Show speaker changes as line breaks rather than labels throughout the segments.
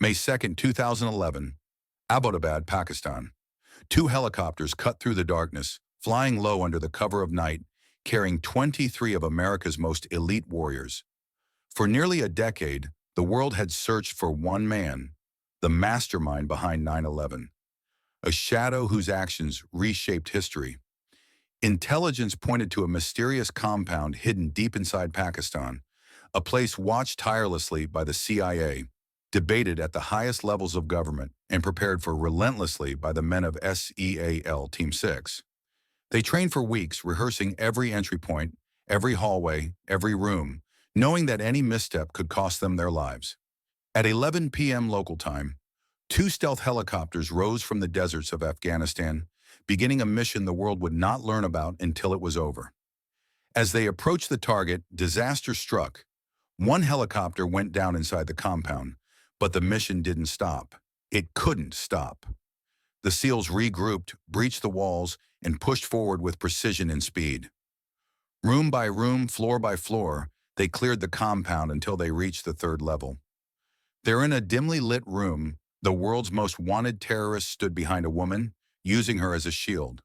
May 2, 2011, Abbottabad, Pakistan. Two helicopters cut through the darkness, flying low under the cover of night, carrying 23 of America's most elite warriors. For nearly a decade, the world had searched for one man, the mastermind behind 9/11, a shadow whose actions reshaped history. Intelligence pointed to a mysterious compound hidden deep inside Pakistan, a place watched tirelessly by the CIA, debated at the highest levels of government, and prepared for relentlessly by the men of SEAL Team 6. They trained for weeks, rehearsing every entry point, every hallway, every room, knowing that any misstep could cost them their lives. At 11 p.m. local time, two stealth helicopters rose from the deserts of Afghanistan, beginning a mission the world would not learn about until it was over. As they approached the target, disaster struck. One helicopter went down inside the compound, but the mission didn't stop. It couldn't stop. The SEALs regrouped, breached the walls, and pushed forward with precision and speed. Room by room, floor by floor, they cleared the compound until they reached the third level. There, in a dimly lit room, the world's most wanted terrorist stood behind a woman, using her as a shield.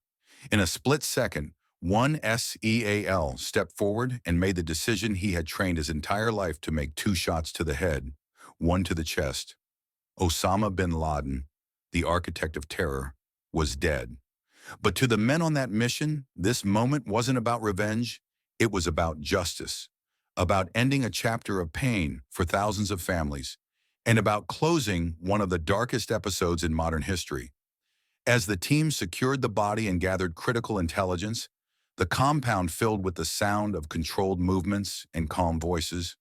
In a split second, one SEAL stepped forward and made the decision he had trained his entire life to make: two shots to the head, one to the chest. Osama bin Laden, the architect of terror, was dead. But to the men on that mission, this moment wasn't about revenge. It was about justice, about ending a chapter of pain for thousands of families, and about closing one of the darkest episodes in modern history. As the team secured the body and gathered critical intelligence, the compound filled with the sound of controlled movements and calm voices.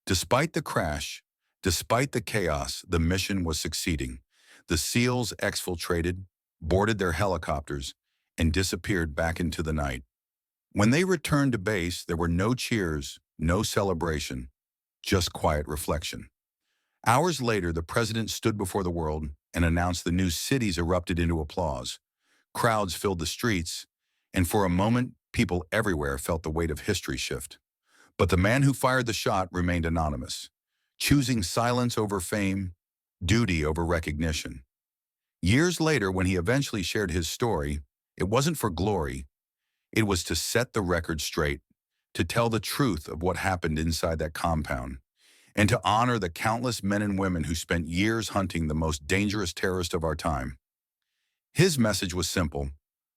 Despite the crash, despite the chaos, the mission was succeeding. The SEALs exfiltrated, boarded their helicopters, and disappeared back into the night. When they returned to base, there were no cheers, no celebration, just quiet reflection. Hours later, the president stood before the world and announced the new cities erupted into applause. Crowds filled the streets, and for a moment, people everywhere felt the weight of history shift. But the man who fired the shot remained anonymous, choosing silence over fame, duty over recognition. Years later, when he eventually shared his story, it wasn't for glory. It was to set the record straight, to tell the truth of what happened inside that compound, and to honor the countless men and women who spent years hunting the most dangerous terrorist of our time. His message was simple: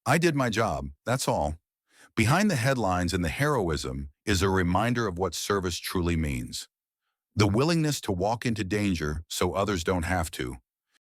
I did my job, that's all. Behind the headlines and the heroism is a reminder of what service truly means. The willingness to walk into danger so others don't have to.